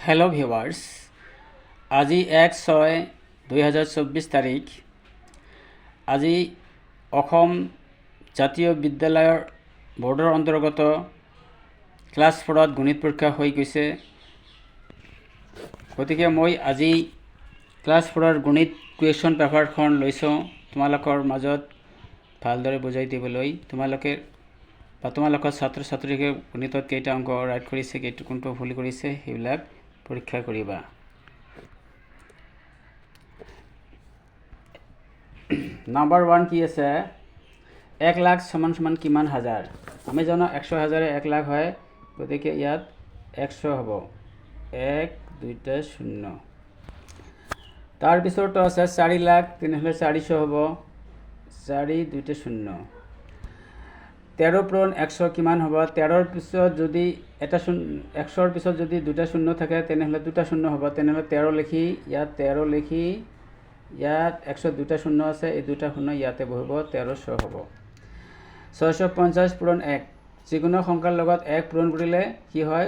Hello viewers, আজি 1/6/2024 তাৰিখ। আজি অসম জাতীয় বিদ্যালয়ৰ বোৰ্ডৰ অন্তৰ্গত ক্লাছ 4ত গণিত পৰীক্ষা হৈ গৈছে। গতিকে মই আজি ক্লাছ 4ৰ গণিত কুৱেশ্যন পেপাৰখন লৈছোঁ তোমালোকৰ মাজত ভালদৰে বুজাই দিবলৈ। তোমালোকৰ ছাত্ৰ ছাত্ৰীকে গণিতত কেইটা অংক ৰাইট কৰিছে, কোনটো ভুল কৰিছে সেইবিলাক পৰীক্ষা কৰিবা। নাম্বাৰ 1 কি আছে? 1 লাখ সমান কিমান হাজাৰ? আমি জানো 100 হাজাৰে 1 লাখ হয়, গতিকে ইয়াত 100 হ'ব, 1 2টা 0। তাৰপিছতো আছে 4 লাখ, তেনেহ'লে 400 হ'ব, 4 2টা 0। 13 পূৰণ 100 কিমান হ'ব? 13ৰ পিছত যদি 100ৰ পিছত যদি 2টা 0 থাকে তেনেহ'লে 2টা 0 হ'ব। তেনেহ'লে 13 লিখি ইয়াত 13 লিখি ইয়াত 100 2টা 0 আছে, এই 2টা 0 ইয়াতে বহিব, 1300 হ'ব। 650 পূৰণ 1, যিকোনো সংখ্যাৰ লগত 1 পূৰণ কৰিলে কি হয়?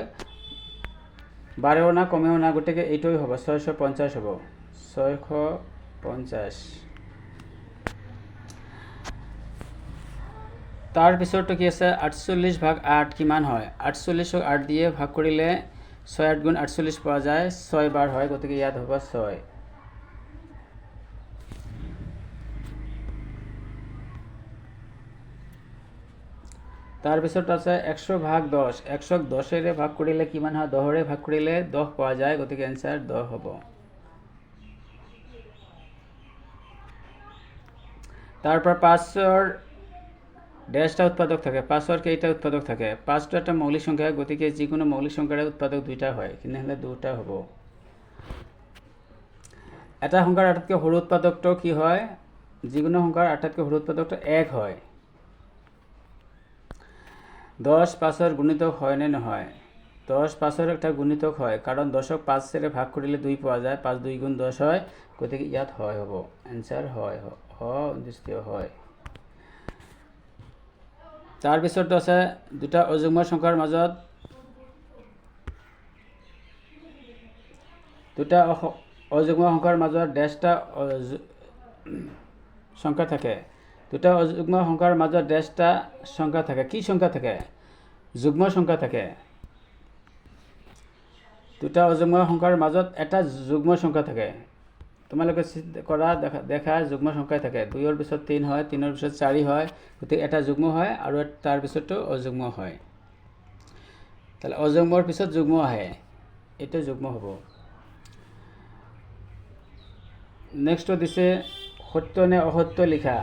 বাঢ়েও না কমেও না, গতিকে এইটোৱে হ'ব, 650 হ'ব, 650। তাৰপিছতো কি আছে? 48/8 কিমান হয়? 48ক 8 দিয়ে ভাগ কৰিলে 6 8 গুণ 48 পোৱা যায়, 6 বাৰ হয়, গতিকে ইয়াত হ'ব 6। তাৰপিছত আছে 100/10, 100ক 10ৰে ভাগ কৰিলে কিমান হয়? 10ৰে ভাগ কৰিলে 10 পোৱা যায়, গতিকে এনচাৰ 10 হ'ব। তাৰপৰা 5ৰ ডেৰটা উৎপাদক থাকে। 5ৰ কেইটা উৎপাদক থাকে? 5টো এটা মৌলিক সংখ্যা, গতিকে যিকোনো মৌলিক সংখ্যাৰে উৎপাদক 2টা হয়, তেনেহ'লে 2টা হ'ব। এটা সংখ্যাৰ আটাইতকৈ সৰু উৎপাদকটো কি হয়? যিকোনো সংখ্যাৰ আটাইতকৈ সৰু উৎপাদকটো 1 হয়। 10 5ৰ গুণিতক হয় নে নহয়? 10 5ৰ এটা গুণিতক হয়, কাৰণ 10ক 5ৰে ভাগ কৰিলে 2 পোৱা যায়, 5 2 গুণ 10 হয়, গতিকে ইয়াত হয় হ'ব, এনচাৰ হয়, নিশ্চয় হয়। তাৰপিছত আছে দুটা অযুগ্ম সংখ্যাৰ মাজত ডেৰটা সংখ্যা থাকে। দুটা অযুগ্ম সংখ্যাৰ মাজত ডেৰটা সংখ্যা থাকে। কি সংখ্যা থাকে? যুগ্ম সংখ্যা থাকে। দুটা অযুগ্ম সংখ্যাৰ মাজত এটা যুগ্ম সংখ্যা থাকে। তোমালোকে কৰা দেখা যুগ্ম সংখ্যাই থাকে। 2ৰ পিছত 3 হয়, 3ৰ পিছত 4 হয়, গতিকে এটা যুগ্ম হয় আৰু তাৰ পিছতো অযুগ্ম হয়। তাহলে অযুগ্মৰ পিছত যুগ্ম আহে, এইটো যুগ্ম হ'ব। নেক্সট দিছে সত্য নে অসত্য লিখা।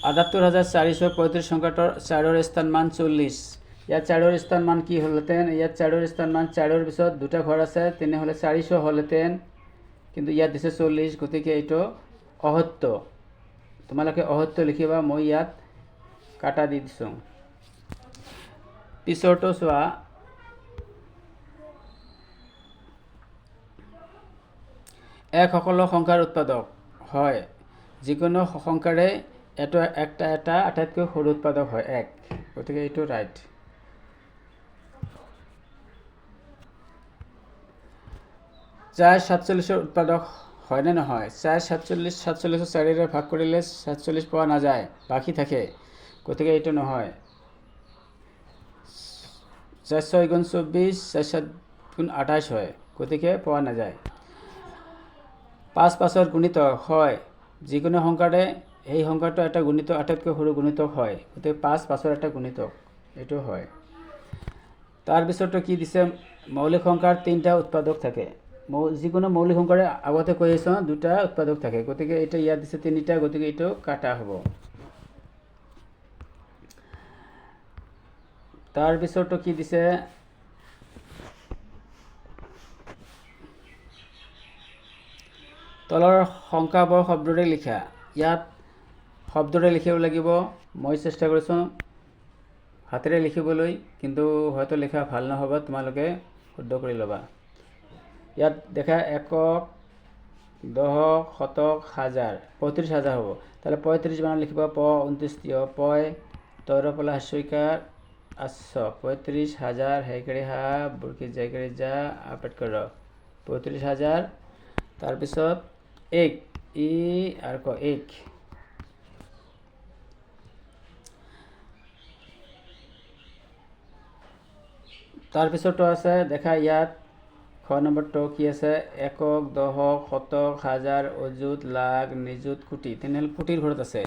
৭৮,৪৩৫ সংখ্যাটোৰ 4ৰ স্থান মান 40। ইয়াত 4ৰ স্থান মান কি হ'লহেঁতেন? ইয়াত 4ৰ স্থান মান 4ৰ পিছত 2টা ঘৰ আছে, তেনেহ'লে 400 হ'লহেঁতেন, কিন্তু ইয়াত দিছে 40, গতিকে এইটো অসত্য। তোমালোকে অসত্য লিখিবা, মই ইয়াত কাটা দি দিছোঁ। পিছৰটো চোৱা, এক সকলো সংখ্যাৰ উৎপাদক হয়, যিকোনো সংখ্যাৰে এটা আটাইতকৈ সৰু উৎপাদক হয় 1, গতিকে এইটো ৰাইট। চাৰ 47ৰ উৎপাদক হয় নে নহয়? 4 47, 47ক 4ৰে ভাগ কৰিলে 47 পোৱা নাযায়, বাকী থাকে, গতিকে এইটো নহয়। 4 6 গুণ 24, 4 7 গুণ 28 হয়, গতিকে পোৱা নাযায়। 5 5ৰ গুণিতক হয়, যিকোনো সংখ্যাৰে এই সংখ্যাটো এটা গুণিতক, আটাইতকৈ সৰু গুণিতক হয়, গতিকে 5 5ৰ এটা গুণিতক, এইটো হয়। তাৰপিছতো কি দিছে? মৌলিক সংখ্যাৰ 3টা উৎপাদক থাকে। যিকোনো মৌলিক সংখ্যাৰে আগতে কৈ আছোঁ 2টা উৎপাদক থাকে, গতিকে এইটো ইয়াত দিছে 3টা, গতিকে এইটো কাটা হ'ব। তাৰপিছতো কি দিছে? তলৰ সংখ্যাবোৰ শব্দৰে লিখা। ইয়াত শব্দৰে লিখিব লাগিব। মই চেষ্টা কৰিছোঁ হাতেৰে লিখিবলৈ, কিন্তু হয়তো লিখা ভাল নহ'ব, তোমালোকে শুদ্ধ কৰি ল'বা। ইয়াত দেখা একক, দশক, শতক, হাজাৰ, 35,000 হ'ব। তাহলে 35 বানান লিখিব, 29 পয়, তৈৰফলা হাস্যইকাৰ, 800 35,000 হেইকাৰি হা বুৰকি জাইকাৰি যা আপেট কৰ 35,000 তাৰপিছত 1 ই আৰু ক 1 তাৰপিছতো আছে দেখা ইয়াত খ নম্বৰটো কি আছে একক দশক শতক হাজাৰ অযুত লাখ নিযুত কোটি তেনেহ'লে কোটিৰ ঘৰত আছে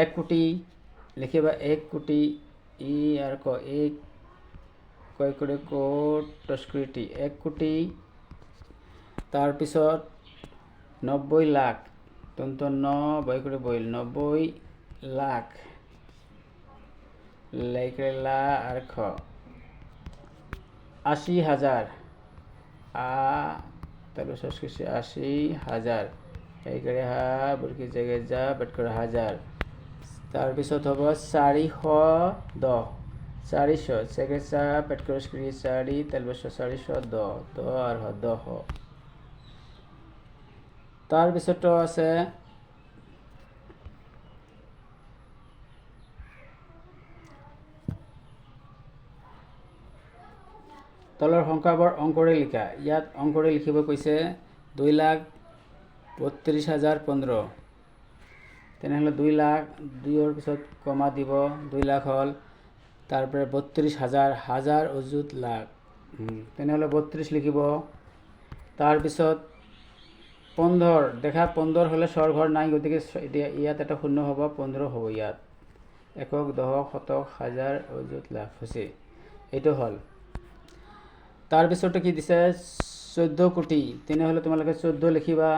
1 কোটি লিখিবা 1 কোটি ই আৰু ক 1 কয় কৰে কোট তস্কৃতি 1 কোটি তাৰপিছত 90 লাখ তন্ত 9 বয় কৰে বইল 90 লাখ লাইকৰে লা আৰ খ 80,000 তাৰপিছত 80,000 এই কৰে হা বুৰকি জায়গায় যা বেট কৰে 1000 তাৰপিছত হ'ব 410 400 সেকে চা পেট কৰে স্ক্ৰিন 4 তাৰপিছত 410 10 আৰ 10 তাৰপিছতো আছে তলৰ সংখ্যাবোৰ অংকৰে লিখা ইয়াত অংকৰে লিখিব কৈছে 2,32,015 তেনেহ'লে 2 লাখ 2ৰ পিছত কমা দিব 2 লাখ হ'ল তাৰপৰে 32,000 হাজাৰ অযুত লাখ তেনেহ'লে 32 লিখিব তাৰপিছত 15 দেখা 15 হলে স্বৰঘৰ নাই গতিকে ইয়াত এটা শূন্য হ'ব 15 হ'ব ইয়াত একক দশক শতক হাজাৰ অযুত লাখ হৈছে এইটো হ'ল তাৰপিছতো কি দিছে 14 কোটি তেনেহ'লে তোমালোকে 14 লিখিবা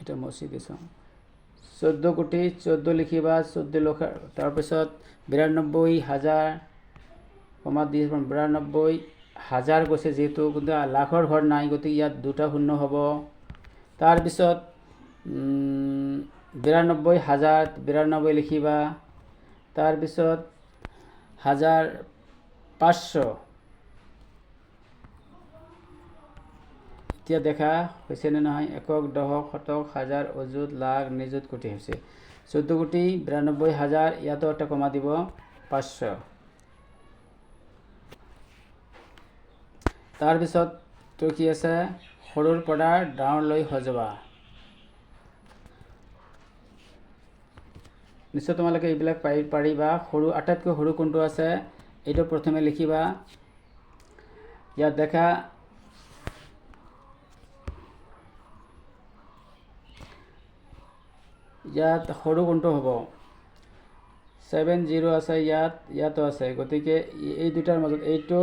এটা মচি দিছো 14 কোটি 14 লিখিবা 14 লাখ তাৰপিছত 92,000 কমা দি 92,000 গৈছে যেহেতু কিন্তু লাখৰ ঘৰ নাই গতিকে ইয়াত দুটা শূন্য হ'ব তাৰপিছত 92,000 92 লিখিবা তাৰপিছত 1,500 এতিয়া দেখা হৈছে নে নহয় একক দশক শতক হাজাৰ অযুত লাখ নিযুত কোটি হৈছে 14 কোটি 92,000 ইয়াতো এটা কমা দিব 500 তাৰপিছত তো কি আছে সৰুৰ পৰা ডাঙৰলৈ সজোৱা নিশ্চয় তোমালোকে এইবিলাক পাৰিবা সৰু আটাইতকৈ সৰু কোনটো আছে এইটো প্ৰথমে লিখিবা ইয়াত দেখা ইয়াত সৰু কোনটো হ'ব 70 আছে ইয়াতো আছে গতিকে এই দুটাৰ মাজত এইটো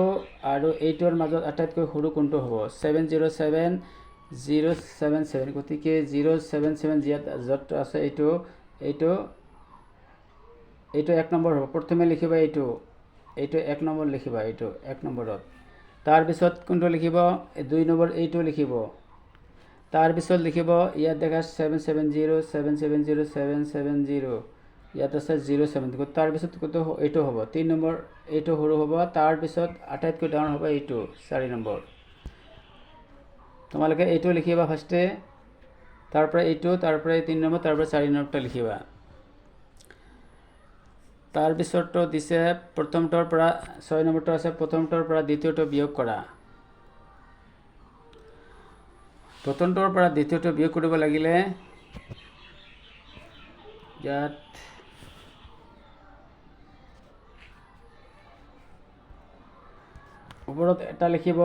আৰু এইটোৰ মাজত আটাইতকৈ সৰু কোনটো হ'ব 707077 গতিকে 077 যত আছে এইটো 1 নম্বৰ হ'ব প্ৰথমে লিখিবা এইটো 1 নম্বৰ লিখিবা এইটো 1 নম্বৰত তাৰ পিছত কোনটো লিখিব 2 নম্বৰ এইটো লিখিব তাৰ পিছত লিখিব ইয়াত দেখা 770770 ইয়াত আছে 07 তাৰ পিছত কত এইটো হ'ব 3 নম্বৰ এইটো সৰু হ'ব তাৰ পিছত আটাইতকৈ ডাঙৰ হ'ব এইটো 4 নম্বৰ তোমালোকে এইটো লিখিবা ফাৰ্স্টে তাৰ পৰা এইটো তাৰ পৰা 3 নম্বৰ তাৰ পৰা 4 নম্বৰটা লিখিবা তাৰ পিছতটো দিছে প্ৰথমটোৰ পৰা 6 নম্বৰটো আছে প্ৰথমটোৰ পৰা দ্বিতীয়টো বিয়োগ কৰা প্ৰথমটোৰ পৰা দ্বিতীয়টো বিয়োগ কৰিব লাগিলে ইয়াত ওপৰত এটা লিখিব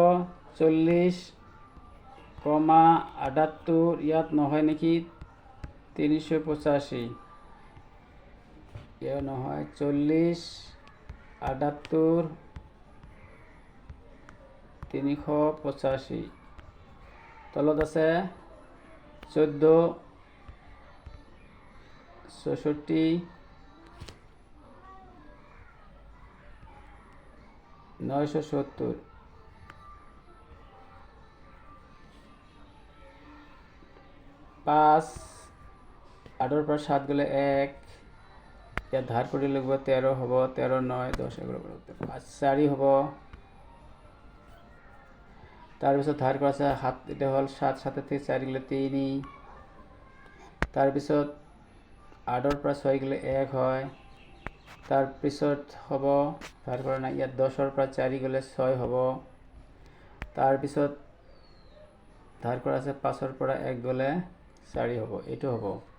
40,78 ইয়াত নহয় নেকি 385 ইয়াত নহয় 40,78 385 তলত আছে 14 66 970 5 8 পৰা 7 গ'লে 1 ইয়াত ধাৰ কৰি লাগিব 13 হ'ব 13 9 10 11 4 হ'ব তাৰপিছত ধাৰ কৰা আছে 7 এটা হ'ল 7 7 থেকে 4 গ'লে 3 তাৰপিছত 8 পৰা 6 গ'লে 1 হয় তাৰপিছত হ'ব ধাৰ কৰা নাই, ইয়াত 10ৰ পৰা 4 গ'লে 6 হ'ব। তাৰপিছত ধাৰ কৰা আছে 5ৰ পৰা 1 গ'লে 4 হ'ব, এইটো হ'ব।